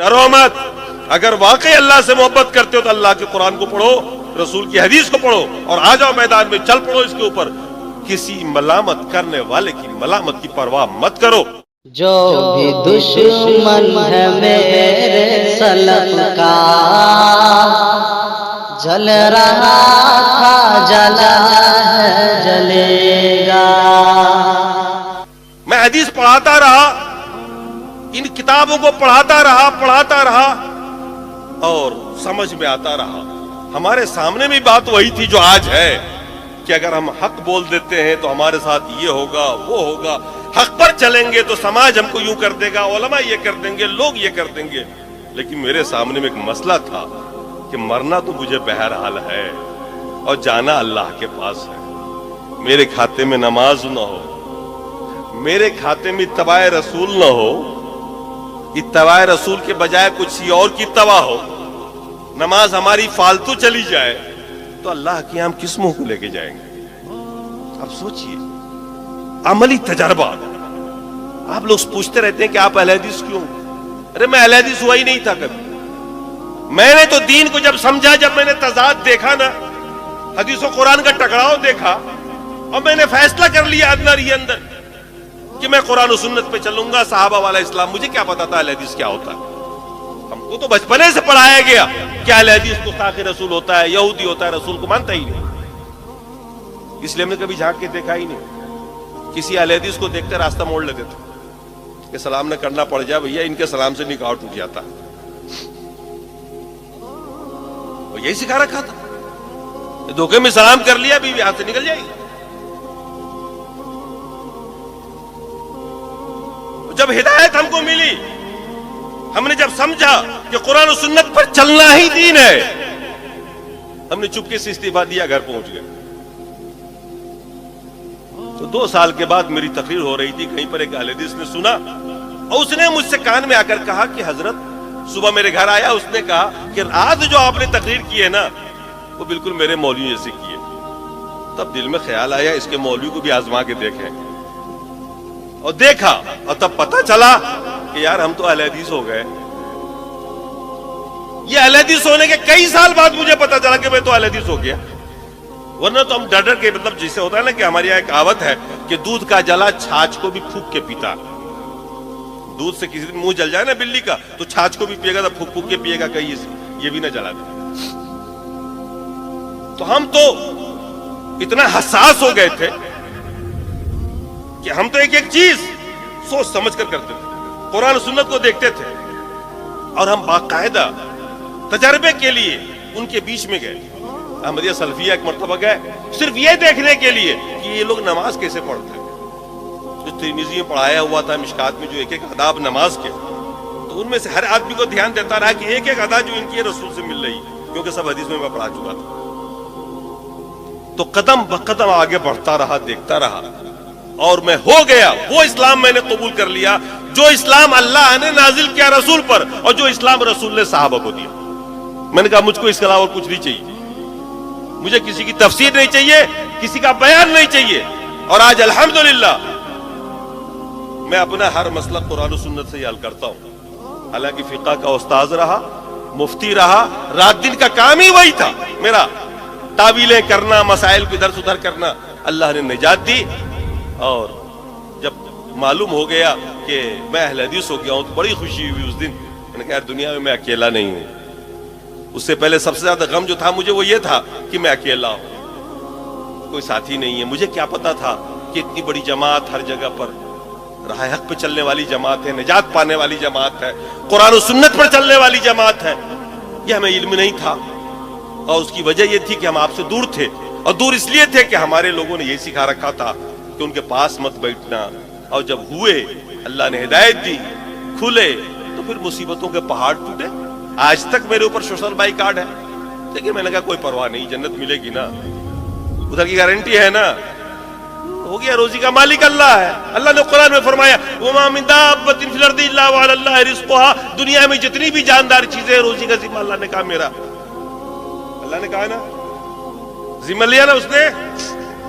ڈرو مت. اگر واقعی اللہ سے محبت کرتے ہو تو اللہ کے قرآن کو پڑھو, رسول کی حدیث کو پڑھو, اور آ جاؤ میدان میں, چل پڑو اس کے اوپر. کسی ملامت کرنے والے کی ملامت کی پرواہ مت کرو. جو بھی دشمن ہے میرے سلف کا, جل رہا تھا جلا ہے جلے گا. میں حدیث پڑھاتا رہا, ان کتابوں کو پڑھاتا رہا اور سمجھ میں آتا رہا. ہمارے سامنے بھی بات وہی تھی جو آج ہے, کہ اگر ہم حق بول دیتے ہیں تو ہمارے ساتھ یہ ہوگا وہ ہوگا, حق پر چلیں گے تو سماج ہم کو یوں کر دے گا, علماء یہ کر دیں گے, لوگ یہ کر دیں گے. لیکن میرے سامنے میں ایک مسئلہ تھا کہ مرنا تو مجھے بہرحال ہے اور جانا اللہ کے پاس ہے. میرے کھاتے میں نماز نہ ہو, میرے کھاتے میں اتباع رسول نہ ہو, اتباع رسول کے بجائے کچھ اور کی اتباع ہو, نماز ہماری فالتو چلی جائے, تو اللہ کے ہم کس منہ کو لے کے جائیں گے؟ اب سوچئے, عملی تجربہ. آپ لوگ پوچھتے رہتے ہیں کہ آپ اہل حدیث کیوں؟ ارے میں اہل حدیث ہوا ہی نہیں تھا کبھی. میں نے تو دین کو جب سمجھا, جب میں نے تضاد دیکھا نا, حدیث و قرآن کا ٹکراؤ دیکھا, اور میں نے فیصلہ کر لیا اندر ہی اندر کہ میں قرآن و سنت پہ چلوں گا, صحابہ والا اسلام. مجھے کیا پتا تھا اہل حدیث کیا ہوتا ہے؟ ہم کو تو بچپنے سے پڑھایا گیا کہ اہل حدیث گستاخ رسول ہوتا ہے, یہودی ہوتا ہے, رسول کو مانتا ہی نہیں. اس لیے ہم نے کبھی جھانک کے دیکھا ہی نہیں. کسی اہل حدیث کو دیکھتے راستہ موڑ لیتے تھے کہ سلام نہ کرنا پڑ جائے بھیا, ان کے سلام سے نکاح ٹوٹ جاتا. وہ یہی سکھا رکھا تھا, دھوکے میں سلام کر لیا بیوی ہاتھ سے نکل جائے گی. جب ہدایت ہم کو ملی, ہم نے جب سمجھا کہ قرآن و سنت پر چلنا ہی دین ہے, ہم نے چپکے سے استعفا دیا, گھر پہنچ گئے. تو 2 سال کے بعد میری تقریر ہو رہی تھی, کہیں پر ایک اہل حدیث نے سنا, اور اس نے مجھ سے کان میں آ کر کہا کہ حضرت, صبح میرے گھر آیا, اس نے کہا کہ آج جو آپ نے تقریر کی ہے نا, وہ بالکل میرے مولوی جیسے کی ہے. تب دل میں خیال آیا اس کے مولوی کو بھی آزما کے دیکھیں, اور دیکھا, اور تب پتہ چلا کہ یار ہم تو اہل حدیث ہو گئے. یہ اہل حدیث ہونے کے کئی سال بعد مجھے پتہ چلا کہ میں تو اہل حدیث ہو گیا. ورنہ تو ہم ڈر کے, مطلب جیسے ہوتا ہے نا کہ ہماری یہاں ایک کہاوت ہے کہ دودھ کا جلا چھاچھ کو بھی پھونک کے پیتا. دودھ سے کسی منہ جل جائے نا بلی کا, تو چھاچھ کو بھی پیے گا, تو پھونک پھونک کے پیے گا, کہیں یہ بھی نہ جلا دے. تو ہم تو اتنا حساس ہو گئے تھے کہ ہم تو ایک ایک چیز سوچ سمجھ کر کرتے تھے, قرآن و سنت کو دیکھتے تھے, اور ہم باقاعدہ تجربے کے لیے ان کے بیچ میں گئے. احمدیہ سلفیہ ایک مرتبہ گئے صرف یہ دیکھنے کے لیے کہ یہ لوگ نماز کیسے پڑھتے ہیں. جو ترمذی میں پڑھایا ہوا تھا مشکات میں, جو ایک ایک آداب نماز کے, تو ان میں سے ہر آدمی کو دھیان دیتا رہا کہ ایک ایک ادا جو ان کی رسول سے مل رہی, کیونکہ سب حدیث میں پڑھا چکا تھا. تو قدم بقدم آگے بڑھتا رہا, دیکھتا رہا, اور میں ہو گیا وہ اسلام میں نے قبول کر لیا جو اسلام اللہ نے نازل کیا رسول پر, اور جو اسلام رسول نے صحابہ کو دیا. میں نے کہا مجھ کو اس کے علاوہ کچھ نہیں چاہیے, مجھے کسی کی تفسیر نہیں چاہیے, کسی کا بیان نہیں چاہیے. اور آج الحمدللہ میں اپنا ہر مسئلہ قرآن و سنت سے ہی حل کرتا ہوں. حالانکہ فقہ کا استاذ رہا, مفتی رہا, رات دن کا کام ہی وہی تھا میرا, تعویلیں کرنا, مسائل کو ادھر سے ادھر کرنا. اللہ نے نجات دی, اور جب معلوم ہو گیا کہ میں اہل حدیث ہو گیا ہوں تو بڑی خوشی ہوئی اس دن. میں نے کہا دنیا میں اکیلا نہیں ہوں. اس سے پہلے سب سے زیادہ غم جو تھا مجھے وہ یہ تھا کہ میں اکیلا ہوں, کوئی ساتھی نہیں ہے. مجھے کیا پتا تھا کہ اتنی بڑی جماعت ہر جگہ پر راہ حق پہ چلنے والی جماعت ہے, نجات پانے والی جماعت ہے, قرآن و سنت پر چلنے والی جماعت ہے. یہ ہمیں علم نہیں تھا, اور اس کی وجہ یہ تھی کہ ہم آپ سے دور تھے, اور دور اس لیے تھے کہ ہمارے لوگوں نے یہی سکھا رکھا تھا کہ ان کے پاس مت بیٹھنا. اور جب ہوئے, اللہ نے ہدایت دی, کھلے, تو پھر مصیبتوں کے پہاڑ ٹوٹے. آج تک میرے اوپر سوشل بائی کارڈ ہے, لیکن میں نے کہا کوئی پرواہ نہیں, جنت ملے گی نا, ادھر کی گارنٹی ہے نا, ہو گیا. روزی کا مالک اللہ ہے. اللہ نے قرآن میں فرمایا وَمَا مِن دَابَّةٍ فِي الْأَرْضِ إِلَّا وَعَلَى اللَّهِ رِزْقُهَا. دنیا میں جتنی بھی جاندار چیزیں ہیں, روزی کا ذمہ اللہ نے کہا میرا. اللہ نے کہا نا, ذمہ لیا نا اس نے.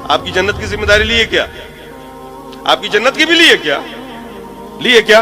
آپ کی جنت کی ذمہ داری لیے کیا؟ آپ کی جنت کی بھی لیے کیا؟ لیے کیا؟